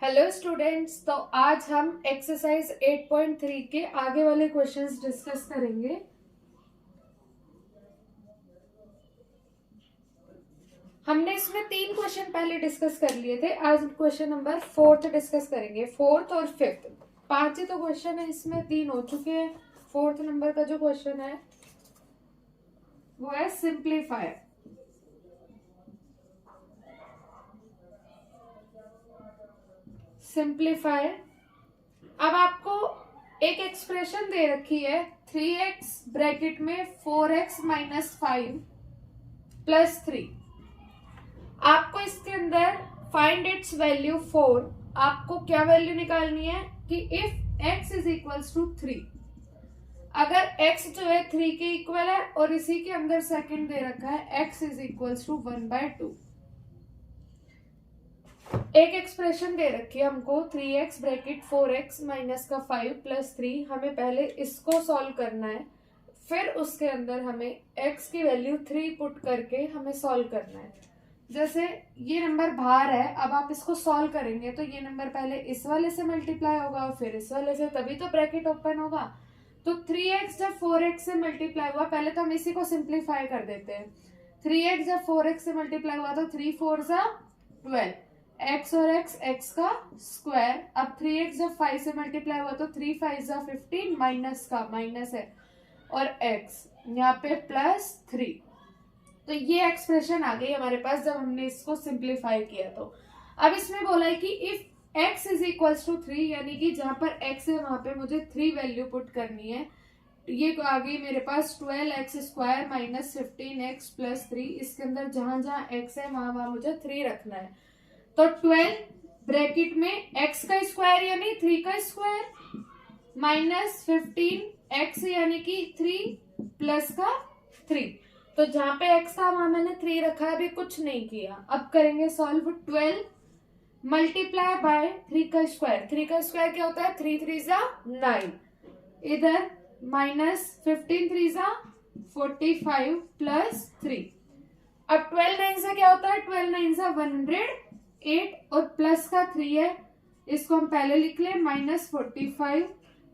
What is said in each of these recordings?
Hello students, तो आज हम एक्सरसाइज 8.3 के आगे वाले क्वेश्चंस डिस्कस करेंगे। हमने इसमें 3 क्वेश्चन पहले डिस्कस कर लिए थे। आज क्वेश्चन नंबर 4 डिस्कस करेंगे, 4 और 5। 5 ही तो क्वेश्चन है, इसमें 3 हो चुके हैं। 4 नंबर का जो क्वेश्चन है वो है सिंप्लीफाई। सिंप्लीफाई। अब आपको एक एक्सप्रेशन दे रखी है 3x ब्रैकेट में 4x माइनस 5 प्लस 3। आपको इसके अंदर फाइंड इट्स वैल्यू 4। आपको क्या वैल्यू निकालनी है कि if x is equals to 3, अगर x जो है 3 के इक्वल है और इसी के अंदर सेकंड दे रखा है x इज इक्वल्स टू 1/2। एक एक्सप्रेशन दे रखी है हमको 3x ब्रैकेट 4x माइनस का 5 प्लस 3। हमें पहले इसको सॉल्व करना है, फिर उसके अंदर हमें x की वैल्यू 3 पुट करके हमें सॉल्व करना है। जैसे ये नंबर बाहर है, अब आप इसको सॉल्व करेंगे तो ये नंबर पहले इस वाले से मल्टीप्लाई होगा और फिर इस वाले से, तभी तो ब्रैकेट ओपन होगा। तो 3x जब 4x से मल्टीप्लाई हुआ, पहले तो हम इसी को सिंप्लीफाई कर देते हैं। 3x जब 4x से मल्टीप्लाई हुआ तो 3 4 जा 12, x और x का स्क्वायर। अब 3x जब 5 से मल्टीप्लाई हुआ तो 3 5 जा 15, माइनस का माइनस है और x यहाँ पे प्लस 3। तो ये एक्सप्रेशन आ गई हमारे पास जब हमने इसको सिंप्लीफाई किया। तो अब इसमें बोला है कि if x is equals to 3, यानी कि जहां पर x है वहां पे मुझे 3 वैल्यू पुट करनी है। ये आ गई मेरे पास 12x square minus 15x plus 3। इसके अंदर जहां जहां x है वहां वहां मुझे 3 रखना है। तो 12 ब्रैकेट में x का स्क्वायर यानी 3 का स्क्वायर माइनस 15x यानी कि 3 प्लस का 3। तो जहां पे x था वहां मैंने 3 रखा है, अभी कुछ नहीं किया। अब करेंगे सॉल्व। 12 मल्टीप्लाई बाय 3 का स्क्वायर। 3 का स्क्वायर क्या होता है? 3 3 जा 9, इधर माइनस 15 3 जा 45 प्लस 3। अब 12 9 से क्या होता है? 12 9 से 108 और प्लस का 3 है, इसको हम पहले लिख ले माइनस 45।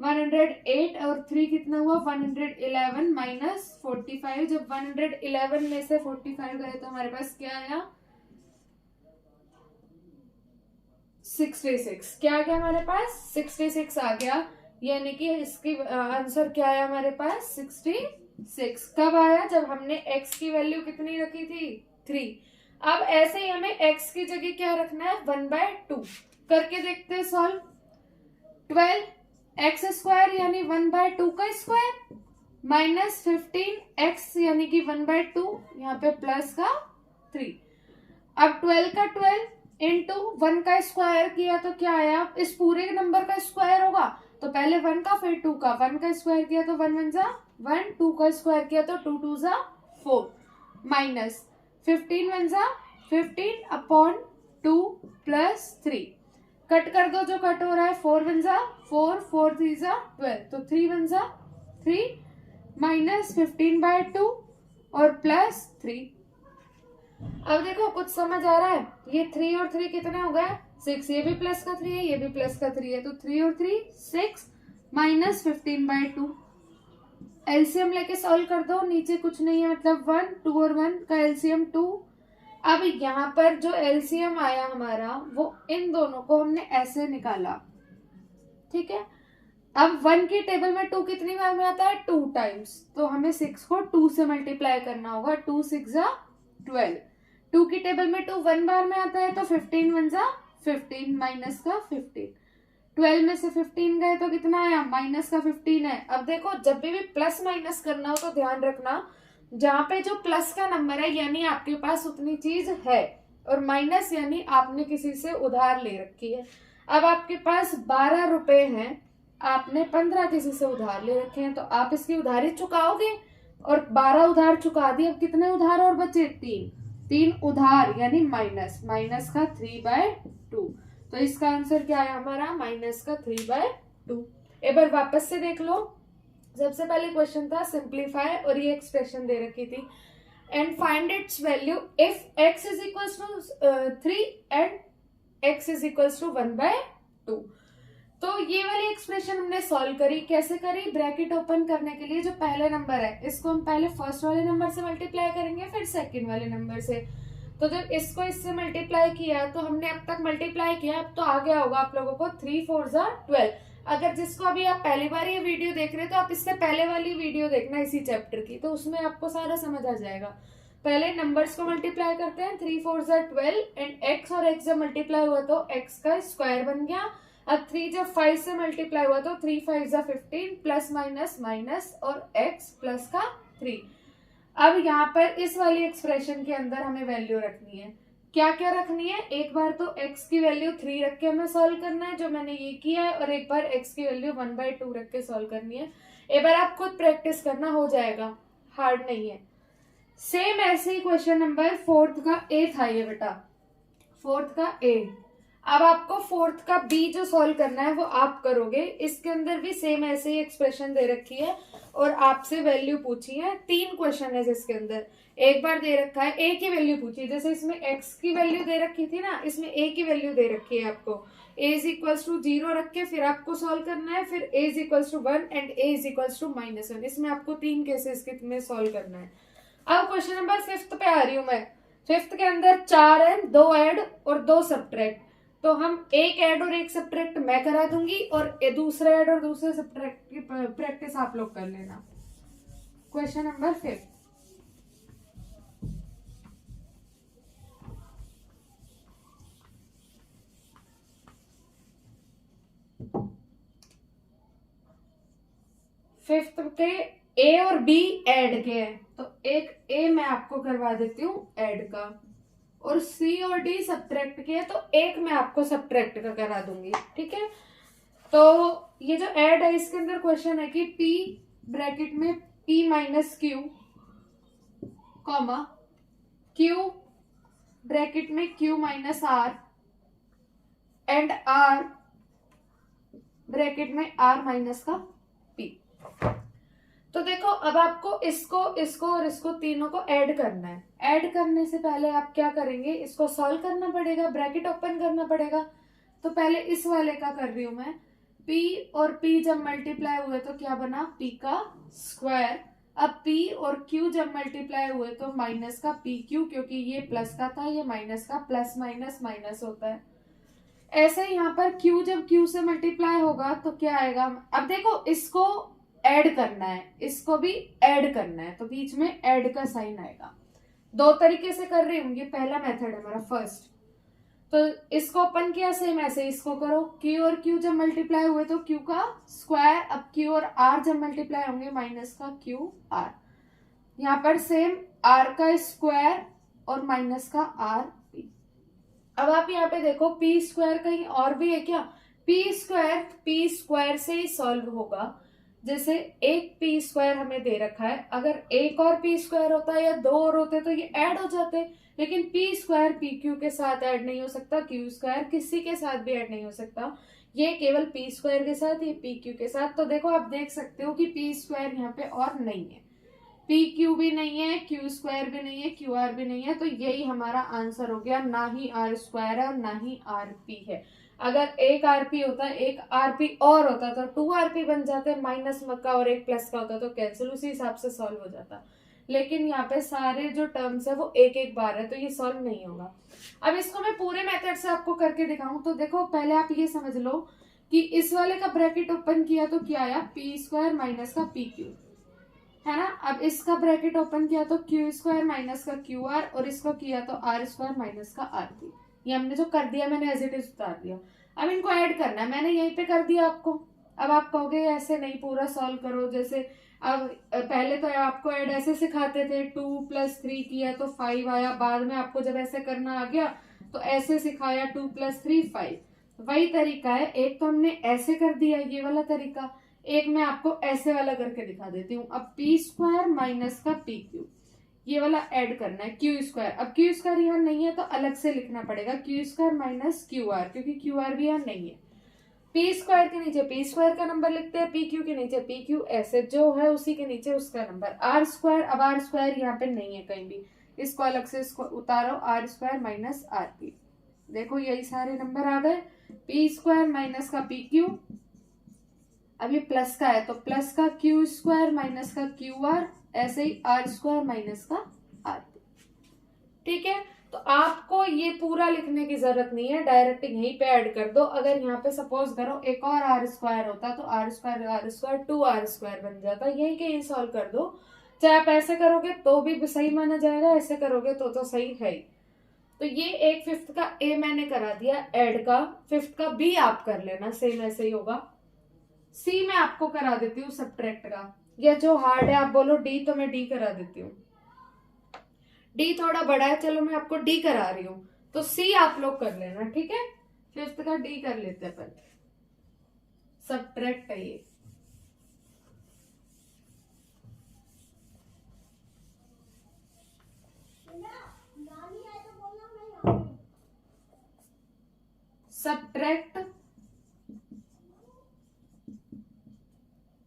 108 और 3 कितना हुआ? 111 माइनस 45। जब 111 में से 45 गए तो हमारे पास क्या आया? 66। क्या आ गया हमारे पास? 66 आ गया, यानी कि इसकी आंसर क्या आया हमारे पास? 66। कब आया? जब हमने x की वैल्यू कितनी रखी थी? 3। अब ऐसे ही हमें x की जगह क्या रखना है? 1/2। करके देखते हैं सॉल्व। 12x स्क्वायर यानी 1/2 का स्क्वायर माइनस 15x यानी कि 1/2, यहाँ पे प्लस का 3। अब 12 का 12 इंटू 1 का स्क्वायर किया तो क्या आया? इस पूरे नंबर का स्क्वायर होगा, तो पहले 1 का फिर 2 का। 1 का स्क्वायर किया तो 1 1 जा 1, 2 का स्क्वायर किया तो 2 2 जा 4, माइनस 15 1 जा 15 अपॉन 2 प्लस 3। कट कर दो जो कट हो रहा है। 4 1 जा 4, 4 3 जा 12, तो 3 1 जा 3 माइनस 15/2 और प्लस 3। अब देखो कुछ समझ आ रहा है? ये 3 और 3 कितने हो गए? 6। ये भी प्लस का 3 है, ये भी प्लस का 3 है, तो 3 और 3 6 माइनस 15/2। एलसीएम लेके सॉल्व कर दो। नीचे कुछ नहीं है, मतलब 1 2 और 1 का एलसीएम 2। अब यहाँ पर जो एलसीएम आया हमारा वो इन दोनों को हमने ऐसे निकाला, ठीक है। अब 1 की टेबल में 2 कितनी बार में आता है? 2 टाइम्स, तो हमें 6 को 2 से मल्टीप्लाई करना होगा। 2 6 जा 12। 2 की टेबल में 2 1 बार में आता है, तो 15 1 जा 15 माइनस का 15। 12 में से 15 गए तो कितना आया? माइनस का 15 है। अब देखो जब भी प्लस माइनस करना हो तो ध्यान रखना, जहां पे जो प्लस का नंबर है यानी आपके पास उतनी चीज है, और माइनस यानी आपने किसी से उधार ले रखी है। अब आपके पास 12 रुपए हैं, आपने 15 किसी से उधार ले रखे हैं, तो आप इसकी उधारी चुकाओगे, और 12 उधार चुका दी। अब कितने उधार और बचे? 3 उधार यानी माइनस, माइनस का 3/2। तो इसका आंसर क्या है हमारा? माइनस का 3/2। एक बार वापस से देख लो। सबसे पहले क्वेश्चन था सिंप्लीफाई और ये एक्सप्रेशन दे रखी थी, and find its value if x is equal to 3 and x is equals to 1/2। तो ये वाली एक्सप्रेशन हमने सॉल्व करी। कैसे करी? ब्रैकेट ओपन करने के लिए जो पहले नंबर है इसको हम पहले फर्स्ट वाले नंबर से मल्टीप्लाई करेंगे, फिर सेकंड वाले नंबर से। तो जब इसको इससे मल्टीप्लाई किया तो हमने अब तक मल्टीप्लाई किया, अब तो आ गया होगा आप लोगों को 3 4 12। अगर जिसको अभी आप पहली बार ये वीडियो देख रहे हो तो आप इससे पहले वाली वीडियो देखना इसी चैप्टर की, तो उसमें आपको सारा समझ आ जाएगा। पहले नंबर्स को मल्टीप्लाई करते हैं, 3 4 12 एंड x और x जब मल्टीप्लाई हुआ तो x का स्क्वायर बन गया। अब 3 जब 5 से मल्टीप्लाई हुआ तो 3 5 15 प्लस माइनस माइनस और x प्लस का 3। अब यहाँ पर इस वाली एक्सप्रेशन के अंदर हमें वैल्यू रखनी है। क्या क्या रखनी है? एक बार तो x की वैल्यू 3 रख के हमें सॉल्व करना है, जो मैंने ये किया है, और एक बार x की वैल्यू 1/2 रख के सॉल्व करनी है। एक बार आप खुद प्रैक्टिस करना, हो जाएगा, हार्ड नहीं है। सेम ऐसे ही क्वेश्चन नंबर 4 का ए था ये बेटा, 4 का ए। अब आपको 4 का बी जो सॉल्व करना है वो आप करोगे। इसके अंदर भी सेम ऐसे ही एक्सप्रेशन दे रखी है और आपसे वैल्यू पूछी है। 3 क्वेश्चन है जिसके अंदर एक बार दे रखा है ए की वैल्यू पूछी है। जैसे इसमें x की वैल्यू दे रखी थी ना, इसमें a की वैल्यू दे रखी है आपको। a इज इक्वल्स टू 0 रख के फिर आपको सॉल्व करना है, फिर a is equals to 1 and a is equals to -1। इसमें आपको 3 केसेस में सॉल्व करना है। अब क्वेश्चन नंबर 5 पे आ रही हूं मैं। 5 के अंदर 4 है, 2 ऐड और 2 सब्ट्रैक्ट। तो हम एक ऐड और एक सब्ट्रैक्ट मैं करा दूंगी और दूसरे ऐड और दूसरे सब्ट्रैक्ट की प्रैक्टिस आप लोग कर लेना। क्वेश्चन नंबर 5 के ए और बी ऐड के हैं, तो एक ए मैं आपको करवा देती हूँ ऐड का, और सी और डी सब्ट्रैक्ट के है तो एक मैं आपको सब्ट्रैक्ट का करा दूंगी। ठीक है, तो ये जो ऐड है इसके अंदर क्वेश्चन है कि p ब्रैकेट में p minus Q comma q bracket में q minus r and r bracket में r माइनस का p। तो देखो अब आपको इसको इसको और इसको तीनों को ऐड करना है। ऐड करने से पहले आप क्या करेंगे, इसको सॉल्व करना पड़ेगा, ब्रैकेट ओपन करना पड़ेगा। तो पहले इस वाले का कर रही हूं मैं। p और p जब मल्टीप्लाई हुए तो क्या बना, p का स्क्वायर। अब p और q जब मल्टीप्लाई हुए तो माइनस का pq, क्योंकि ये प्लस का था, ये माइनस का, प्लस माइनस माइनस होता है। ऐसे यहाँ पर q जब q से मल्टीप्लाई होगा तो क्या आएगा। अब देखो इसको ऐड करना है, इसको भी ऐड करना है, तो बीच में ऐड का साइन आएगा। 2 तरीके से कर रही हूँ, ये पहला मेथड है हमारा फर्स्ट। तो इसको ओपन किया, सेम ऐसे इसको करो। q और q जब मल्टीप्लाई हुए तो q का स्क्वायर। अब q और r जब मल्टीप्लाई होंगे माइनस का q r। यहाँ पर सेम r का स्क्वायर और माइनस का r p। अब आप यहाँ पे देखो p स्क्वायर कहीं और भी है क्या, p स्क्वायर से ही सॉल्व होगा। जैसे एक p स्क्वायर हमें दे रखा है, अगर एक और p स्क्वायर होता या 2 और होते तो ये ऐड हो जाते, लेकिन p स्क्वायर पी क्यू के साथ ऐड नहीं हो सकता, q स्क्वायर किसी के साथ भी ऐड नहीं हो सकता, ये केवल p स्क्वायर के साथ, ये p क्यू के साथ। तो देखो आप देख सकते हो कि p स्क्वायर यहाँ पे और नहीं है, p क्यू भी नहीं है, q स्क्वायर भी नहीं है, q r भी नहीं है। तो यही हमारा आंसर हो गया, ना ही r स्क्वायर है और ना ही r p है। अगर एक आरपी होता, एक आरपी और होता तो 2 आरपी बन जाते, माइनस का और एक प्लस का होता तो कैंसिल, उसी हिसाब से सॉल्व हो जाता। लेकिन यहाँ पे सारे जो टर्म्स है वो एक एक बार है, तो ये सॉल्व नहीं होगा। अब इसको मैं पूरे मेथड से आपको करके दिखाऊं तो देखो पहले आप ये समझ लो कि इस वाले का ब्रैकेट ओपन किया तो क्या आया, p स्क्वायर माइनस का p क्यू, है ना। अब इसका ब्रैकेट ओपन किया तो q स्क्वायर माइनस का क्यू आर, और इसको किया तो r स्क्वायर माइनस का आर पी। ये हमने जो कर दिया मैंने एज इट इज उतार दिया। अब इनको ऐड करना है, मैंने यहीं पे कर दिया आपको। अब आप कहोगे ऐसे नहीं, पूरा सॉल्व करो। जैसे अब पहले तो आपको ऐड ऐसे सिखाते थे, 2 + 3 किया तो 5 आया, बाद में आपको जब ऐसे करना आ गया तो ऐसे सिखाया 2 + 3 5। वही तरीका है, एक तो हमने ऐसे कर दिया ये वाला तरीका, एक मैं आपको ऐसे वाला करके दिखा देती हूँ। अब p स्क्वायर माइनस का p क्यू, ये वाला ऐड करना है q स्क्वायर। अब q स्क्वायर यहाँ नहीं है तो अलग से लिखना पड़ेगा, q square minus Q R, क्योंकि क्यू आर भी यहाँ नहीं है। p स्क्वायर के नीचे p स्क्वायर का नंबर लिखते हैं, p क्यू के नीचे p क्यू, ऐसे जो है उसी के नीचे उसका नंबर। r स्क्वायर, अब r स्क्वायर यहाँ पे नहीं है कहीं भी, इसको अलग से इसको उतारो, r square minus R P. देखो यही सारे नंबर आ गए, पी स्क्वायर माइनस का पी क्यू, अब ये प्लस का है तो प्लस का क्यू स्क्वायर माइनस का क्यू आर, ऐसे ही आर स्क्वायर माइनस का आर। ठीक है, तो आपको ये पूरा लिखने की जरूरत नहीं है, डायरेक्ट यहीं पे ऐड कर दो। अगर यहाँ पे सपोज करो एक और आर स्क्वायर होता तो आर स्क्वायर 2r² बन जाता, यही के यही सॉल्व कर दो। चाहे आप ऐसे करोगे तो भी सही माना जाएगा, ऐसे करोगे तो सही है ही। तो ये एक फिफ्थ का ए मैंने करा दिया ऐड का, फिफ्थ का बी आप कर लेना, सेम ऐसे ही होगा। सी मैं आपको करा देती हूँ सब्ट्रैक्ट का, या जो हार्ड है आप बोलो डी तो मैं डी करा देती हूँ। डी थोड़ा बड़ा है, चलो मैं आपको डी करा रही हूँ, तो सी आप लोग कर लेना। ठीक है, फिफ्थ का डी कर लेते हैं पहले, सब्ट्रैक्ट है ये। सब्ट्रैक्ट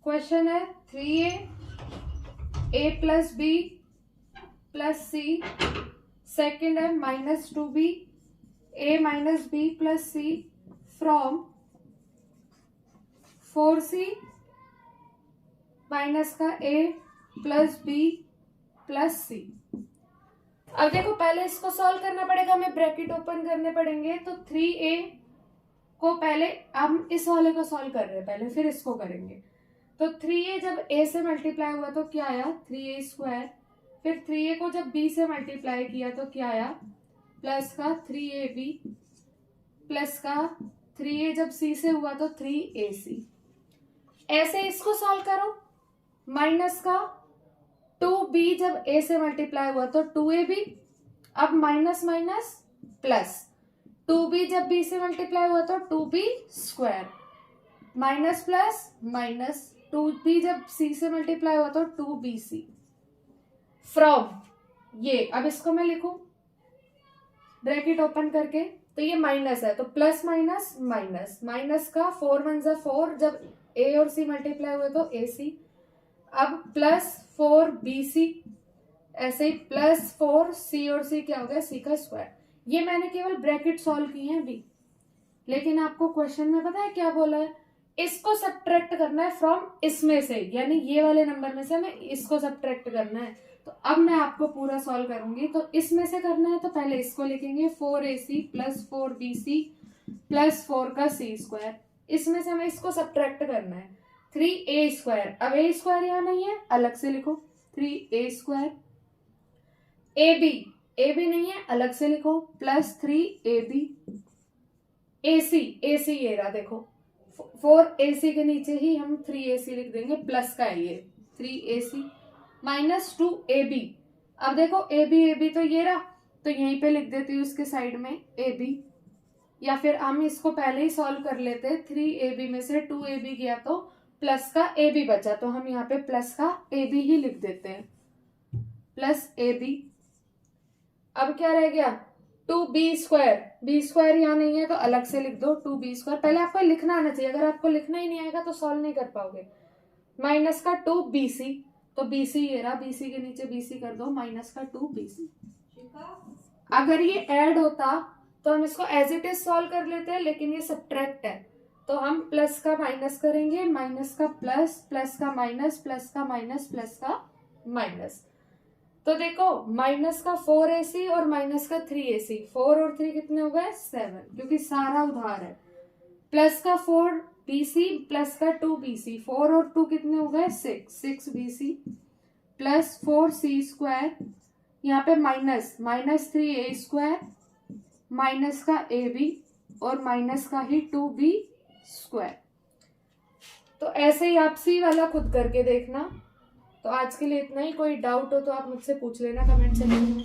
क्वेश्चन है 3a plus B plus C, second है -2b a minus B plus C from 4c minus का a plus b plus C. अब देखो पहले इसको सॉल्व करना पड़ेगा, हमें ब्रैकेट ओपन करने पड़ेंगे। तो 3a को पहले हम इस वाले को सॉल्व कर रहे हैं पहले, फिर इसको करेंगे। तो 3a जब a से मल्टीप्लाई हुआ तो क्या आया 3a², फिर 3a को जब b से मल्टीप्लाई किया तो क्या आया प्लस का 3ab प्लस का 3a जब c से हुआ तो 3ac। ऐसे इसको सॉल्व करो, माइनस का 2b जब a से मल्टीप्लाई हुआ तो 2ab, अब माइनस माइनस प्लस 2b जब b से मल्टीप्लाई हुआ तो 2b², minus plus minus 2b जब c से मल्टीप्लाई हुआ तो 2bc फ्रॉम ये। अब इसको मैं लिखूं ब्रैकेट ओपन करके, तो ये माइनस है तो प्लस माइनस माइनस, माइनस का 4 1 जा 4 जब a और c मल्टीप्लाई हुए तो ac, अब प्लस 4bc, ऐसे ही प्लस 4c और c क्या हो गया c का स्क्वायर। ये मैंने केवल ब्रैकेट सॉल्व किए हैं भी, लेकिन आपको क्वेश्चन में पता है क्या बोला है, इसको सब्ट्रैक्ट करना है फ्रॉम इसमें से, यानी ये वाले नंबर में से हमें इसको सब्ट्रैक्ट करना है। तो अब मैं आपको पूरा सॉल्व करूंगी, तो इसमें से करना है तो पहले इसको लिखेंगे 4ac प्लस 4bc प्लस 4 का c², इसमें से हमें इसको सब्ट्रैक्ट करना है 3a²। अब a² यहाँ नहीं है, अलग से लिखो 3a², ab नहीं है, अलग से लिखो प्लस 3ab, ac ये रहा देखो 4ac के नीचे ही हम 3ac लिख देंगे, प्लस का है ये 3ac माइनस 2ab। अब देखो ab तो ये रहा, तो यहीं पे लिख देती हूँ इसके साइड में ab, या फिर हम इसको पहले ही सॉल्व कर लेते, 3ab में से 2ab गया तो प्लस का ab बचा, तो हम यहाँ पे प्लस का ab ही लिख देते हैं, प्लस ab। अब क्या रह गया 2b², यहाँ नहीं है तो अलग से लिख दो 2b², पहले आपको लिखना आना चाहिए, अगर आपको लिखना ही नहीं आएगा तो सॉल्व नहीं कर पाओगे। माइनस का 2bc, तो bc ये रहा, bc के नीचे bc कर दो, माइनस का 2bc। अगर ये ऐड होता तो हम इसको एज इट इज सॉल्व कर लेते हैं, लेकिन ये सब्ट्रैक्ट है तो हम प्लस का माइनस करेंगे, माइनस का प्लस, प्लस का माइनस, प्लस का माइनस, प्लस का माइनस। तो देखो माइनस का 4ac और माइनस का 3ac, 4 और 3 कितने हो गए 7, क्योंकि सारा उधार है। प्लस का 4bc प्लस का 2bc, 4 और 2 कितने हो गए 6bc प्लस 4c², यहाँ पे माइनस 3a² माइनस का ab और माइनस का ही 2b²। तो ऐसे ही आप सी वाला खुद करके देखना। तो आज के लिए इतना ही, कोई डाउट हो तो आप मुझसे पूछ लेना कमेंट सेक्शन में।